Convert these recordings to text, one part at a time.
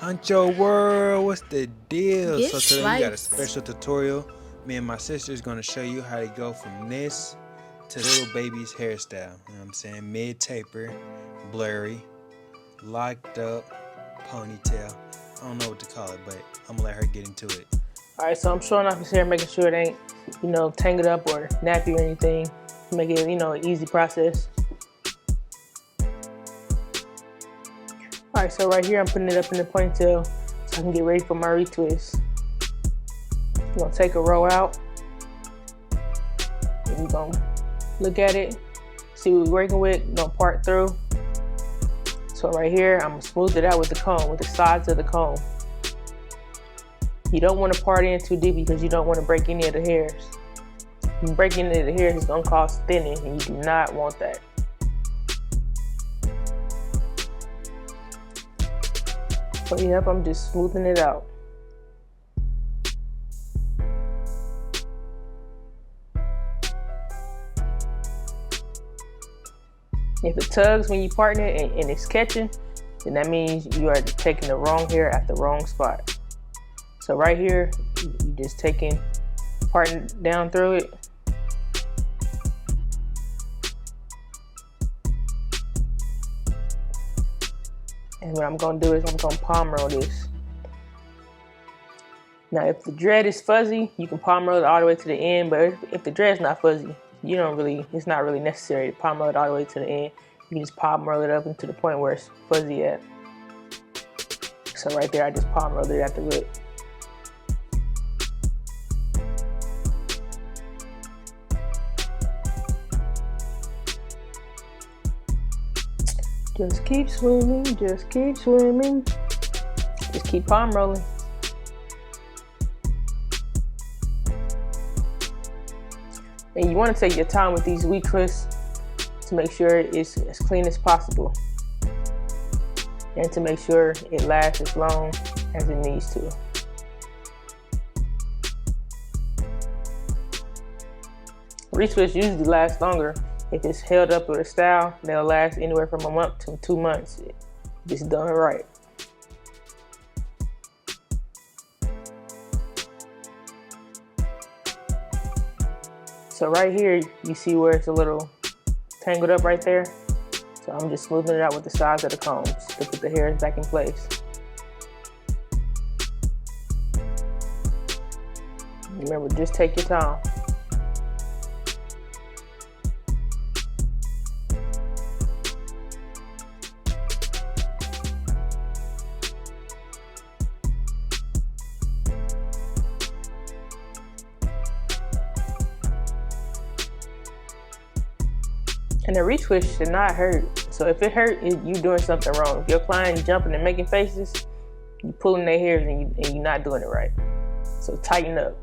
Huncho World, what's the deal? Get So today we got a sliced. special tutorial. Me and my sister is going to show you how to go from this to little baby's hairstyle. You know what I'm saying? Mid taper, blurry, locked up, ponytail. I don't know what to call it, but I'm gonna let her get into it. Alright, so I'm showing off his hair, making sure it ain't, tangled up or nappy or anything. Make it, an easy process. Alright, so right here I'm putting it up in the ponytail so I can get ready for my retwist. I'm gonna take a row out. And we're gonna look at it, see what we're working with, part through. So right here, I'm gonna smooth it out with the comb, with the sides of the comb. You don't want to part in too deep because you don't want to break any of the hairs. If you break any of the hairs, it's gonna cause thinning, and you do not want that. So yep, I'm just smoothing it out. If it tugs when you parting it and it's catching, then that means you are taking the wrong hair at the wrong spot. So right here, you just parting down through it. And what I'm gonna do is I'm gonna palm roll this. Now, if the dread is fuzzy, you can palm roll it all the way to the end, but if the dread's not fuzzy, it's not really necessary to palm roll it all the way to the end. You can just palm roll it up into the point where it's fuzzy at. So right there, I just palm rolled it at the root. Just keep swimming, just keep swimming. Just keep palm rolling. And you want to take your time with these retwists to make sure it's as clean as possible. And to make sure it lasts as long as it needs to. Retwists usually last longer. If it's held up with a style, they'll last anywhere from a month to 2 months. If it's done right. So right here, you see where it's a little tangled up right there. So I'm just smoothing it out with the sides of the combs to put the hairs back in place. Remember, just take your time. And the retwist should not hurt. So if it hurt, you're doing something wrong. If your client jumping and making faces, you're pulling their hairs and you're not doing it right. So tighten up.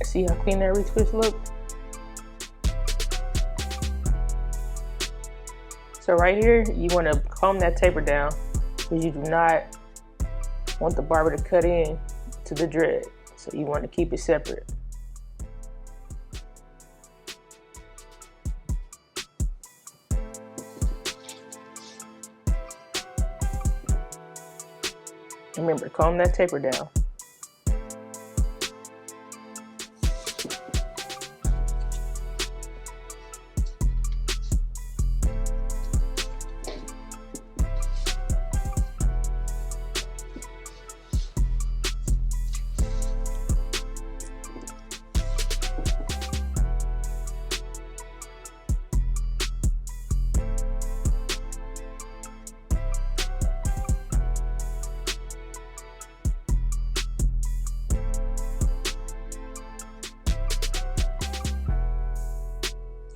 See how clean that retwist looked? So right here, you want to comb that taper down because you do not want the barber to cut in to the dread. So you want to keep it separate. Remember, comb that taper down.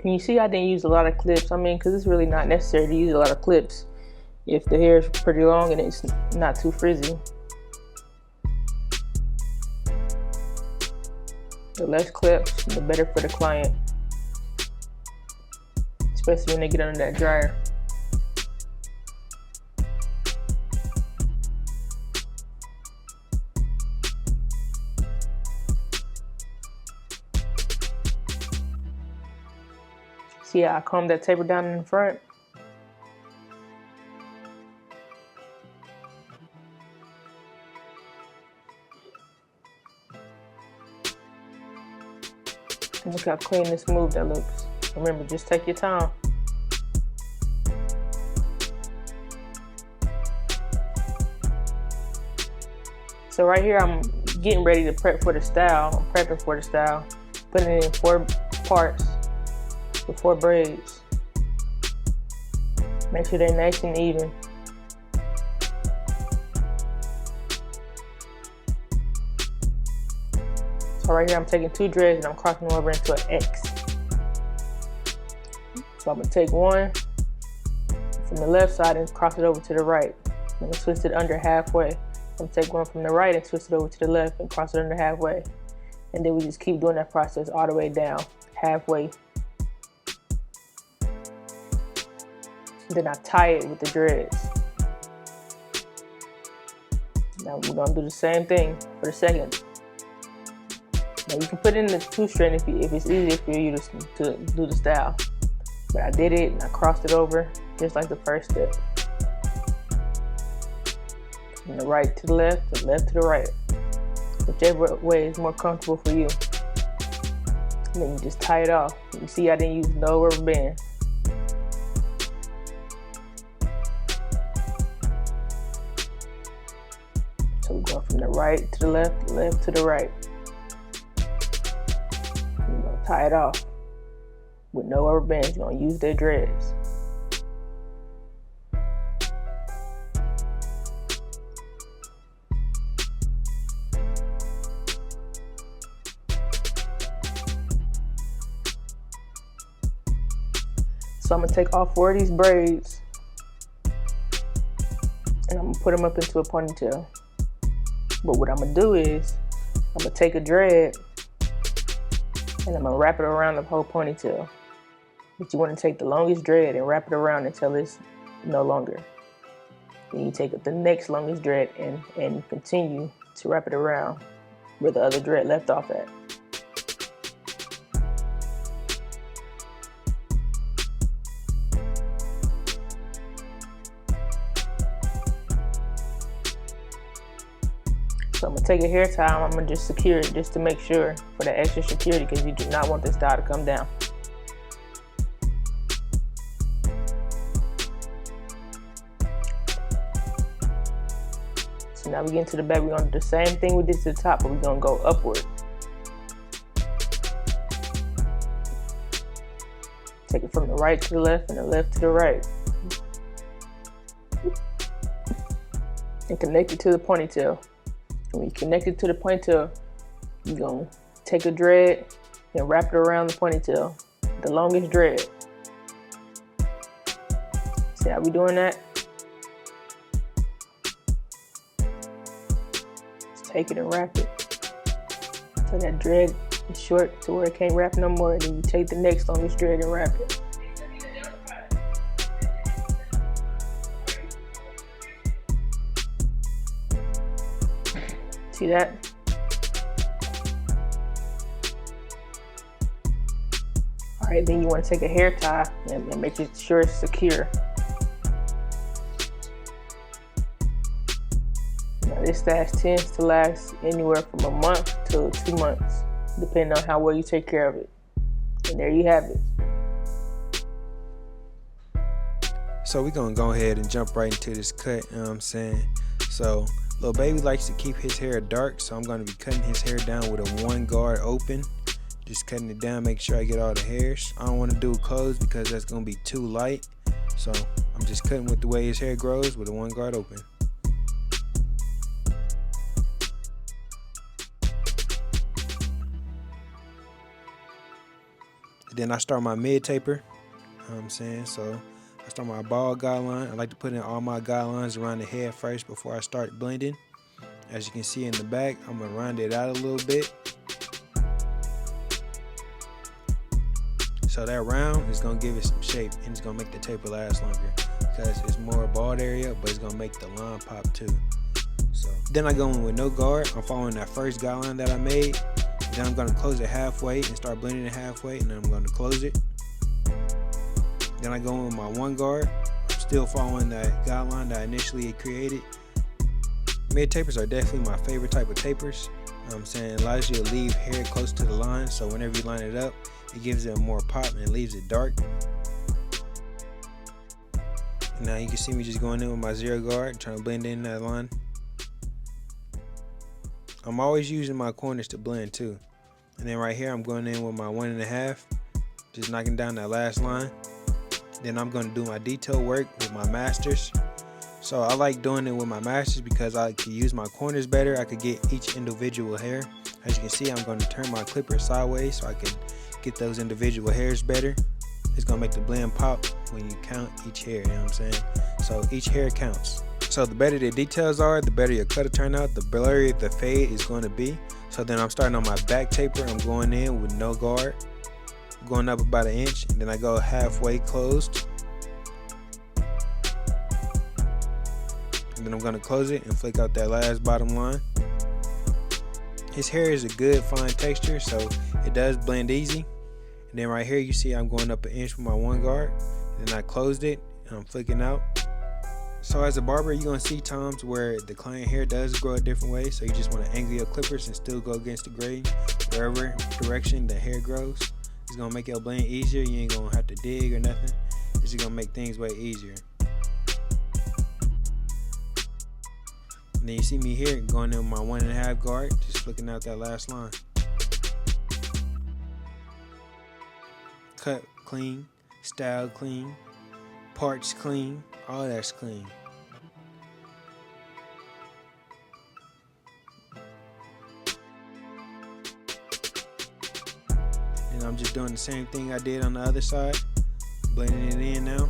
And you see I didn't use a lot of clips. I mean, because it's really not necessary to use a lot of clips if the hair is pretty long and it's not too frizzy. The less clips, the better for the client, especially when they get under that dryer. See how I comb that taper down in the front? And look how clean and smooth that looks. Remember, just take your time. So right here, I'm getting ready to prep for the style. I'm prepping for the style, putting it in 4 parts with 4 braids. Make sure they're nice and even. So right here I'm taking 2 dreads and I'm crossing them over into an X. So I'm gonna take one from the left side and cross it over to the right. I'm gonna twist it under halfway. I'm gonna take one from the right and twist it over to the left and cross it under halfway. And then we just keep doing that process all the way down, halfway. Then I tie it with the dreads. Now we're gonna do the same thing for the second. Now you can put in the 2-strand if it's easier for you to do the style. But I did it and I crossed it over just like the first step. From the right to the left to the right. Whichever way is more comfortable for you. And then you just tie it off. You see I didn't use no rubber band. So we're going from the right to the left to the right. You're gonna tie it off with no rubber bands. You're gonna use their dreads. So I'm gonna take all 4 of these braids and I'm gonna put them up into a ponytail. But what I'm gonna do is, I'm gonna take a dread and I'm gonna wrap it around the whole ponytail. But you wanna take the longest dread and wrap it around until it's no longer. Then you take the next longest dread and continue to wrap it around where the other dread left off at. So I'm gonna take a hair tie, I'm gonna just secure it just to make sure for the extra security because you do not want this style to come down. So now we get into the back, we're gonna do the same thing we did to the top, but we're gonna go upward. Take it from the right to the left and the left to the right. And connect it to the ponytail. When you connect it to the ponytail, you're gonna take a dread and wrap it around the ponytail, the longest dread. See how we doing that? Just take it and wrap it. So that dread is short to where it can't wrap no more, and then you take the next longest dread and wrap it. See that? All right, then you want to take a hair tie and make sure it's secure. Now this stash tends to last anywhere from a month to 2 months, depending on how well you take care of it. And there you have it. So we're gonna go ahead and jump right into this cut, you know what I'm saying? So Lil Baby likes to keep his hair dark, so I'm gonna be cutting his hair down with a 1 guard open. Just cutting it down, make sure I get all the hairs. I don't wanna do it closed because that's gonna be too light. So I'm just cutting with the way his hair grows with a 1 guard open. Then I start my mid taper. You know what I'm saying? So I start my bald guideline. I like to put in all my guidelines around the head first before I start blending. As you can see in the back, I'm gonna round it out a little bit. So that round is gonna give it some shape and it's gonna make the taper last longer because it's more bald area, but it's gonna make the line pop too. So then I go in with no guard. I'm following that first guideline that I made. Then I'm gonna close it halfway and start blending it halfway, and then I'm gonna close it. Then I go in with my one guard. I'm still following that guideline that I initially created. Mid tapers are definitely my favorite type of tapers. You know what I'm saying? It allows you to leave hair close to the line, so whenever you line it up, it gives it more pop and it leaves it dark. And now you can see me just going in with my zero guard, trying to blend in that line. I'm always using my corners to blend too. And then right here, I'm going in with my 1.5, just knocking down that last line. Then I'm going to do my detail work with my masters. So I like doing it with my masters because I can use my corners better. I could get each individual hair. As you can see, I'm going to turn my clipper sideways so I can get those individual hairs better. It's going to make the blend pop when you count each hair, you know what I'm saying? So each hair counts. So the better the details are, the better your cut will turn out, the blurrier the fade is going to be. So then I'm starting on my back taper. I'm going in with no guard, going up about 1 inch, and then I go halfway closed. And then I'm going to close it and flick out that last bottom line. His hair is a good fine texture, so it does blend easy. And then right here you see I'm going up 1 inch with my one guard. And then I closed it and I'm flicking out. So as a barber, you're going to see times where the client hair does grow a different way. So you just want to angle your clippers and still go against the grain. Wherever direction the hair grows, it's going to make your blend easier. You ain't going to have to dig or nothing. It's just going to make things way easier. And then you see me here going in with my 1.5 guard, just flicking out that last line. Cut clean, style clean, parts clean, all that's clean. And I'm just doing the same thing I did on the other side, blending it in now.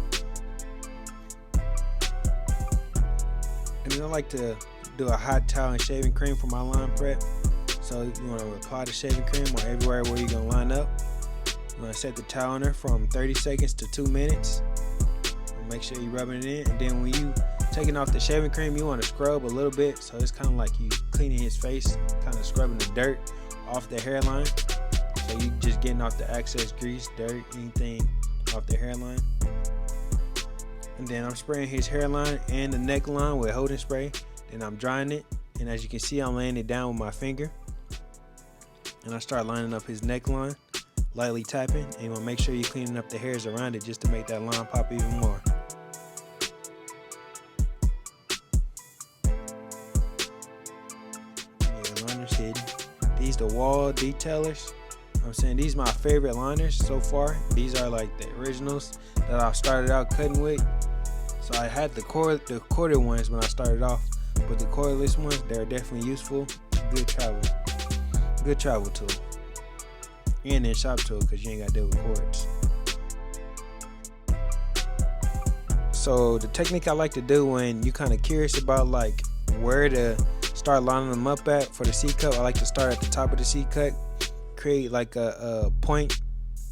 And then I like to do a hot towel and shaving cream for my line prep. So you want to apply the shaving cream on everywhere where you're going to line up. You want to set the towel on there from 30 seconds to 2 minutes. Make sure you're rubbing it in. And then when you taking off the shaving cream, you want to scrub a little bit. So it's kind of like you cleaning his face, kind of scrubbing the dirt off the hairline. So you just getting off the excess grease, dirt, anything off the hairline. And then I'm spraying his hairline and the neckline with holding spray. Then I'm drying it. And as you can see, I'm laying it down with my finger. And I start lining up his neckline, lightly tapping. And you want to make sure you're cleaning up the hairs around it just to make that line pop even more. Yeah, liners hidden. These the wall detailers. I'm saying these are my favorite liners so far. These are like the originals that I started out cutting with. So I had the corded ones when I started off, but the cordless ones, they're definitely useful. Good travel tool, and then shop tool because you ain't got to deal with cords. So the technique I like to do when you kind of curious about like where to start lining them up at for the C-cut, I like to start at the top of the C-cut, create like a point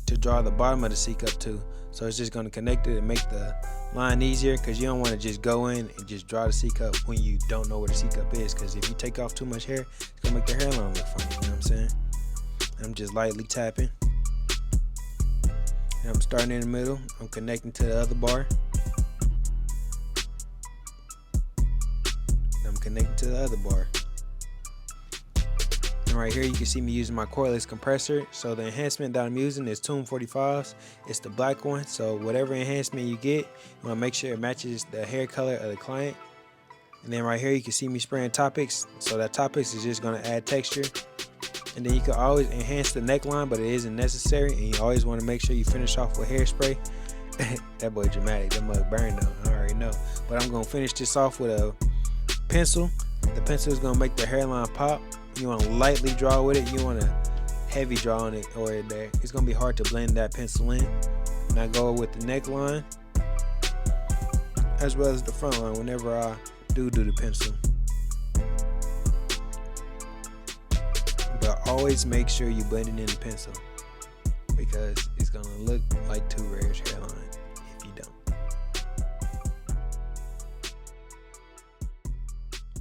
to draw the bottom of the C-cup to. So it's just going to connect it and make the line easier, because you don't want to just go in and just draw the C-cup when you don't know where the C-cup is, because if you take off too much hair, it's going to make the hairline look funny, you know what I'm saying? I'm just lightly tapping. And I'm starting in the middle. I'm connecting to the other bar. And I'm connecting to the other bar. And right here you can see me using my cordless compressor. So the enhancement that I'm using is Tune 45s. It's the black one. So whatever enhancement you get, you want to make sure it matches the hair color of the client. And then right here you can see me spraying Topics. So that Topics is just going to add texture. And then you can always enhance the neckline, but it isn't necessary. And you always want to make sure you finish off with hairspray. That boy dramatic. That mug burn though. I already know. But I'm going to finish this off with a pencil. The pencil is going to make the hairline pop. You want to lightly draw with it. You want to heavy draw on it or there, it's gonna be hard to blend that pencil in. And I go with the neckline as well as the front line whenever I do the pencil. But always make sure you blend it in the pencil, because it's gonna look like Too Rare's hairline if you don't.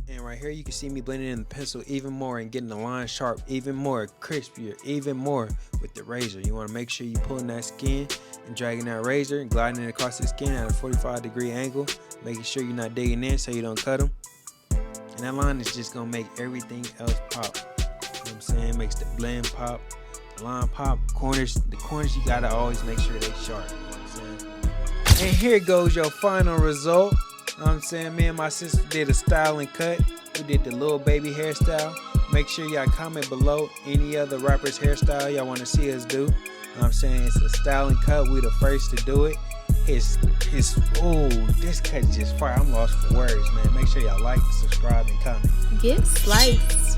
And right here you can see me blending in the pencil even more and getting the line sharp, even more crispier, even more with the razor. You want to make sure you pulling that skin and dragging that razor and gliding it across the skin at a 45-degree angle, making sure you're not digging in so you don't cut them. And that line is just gonna make everything else pop. You know what I'm saying? It makes the blend pop, the line pop, the corners you gotta always make sure they sharp. You know what I'm saying? And here goes your final result. You know what I'm saying? Me and my sister did a style and cut. We did the little baby hairstyle. Make sure y'all comment below any other rapper's hairstyle y'all want to see us do. You know what I'm saying? It's a style and cut. We the first to do it. Oh, this cut is just fire. I'm lost for words, man. Make sure y'all like, subscribe, and comment. Get sliced.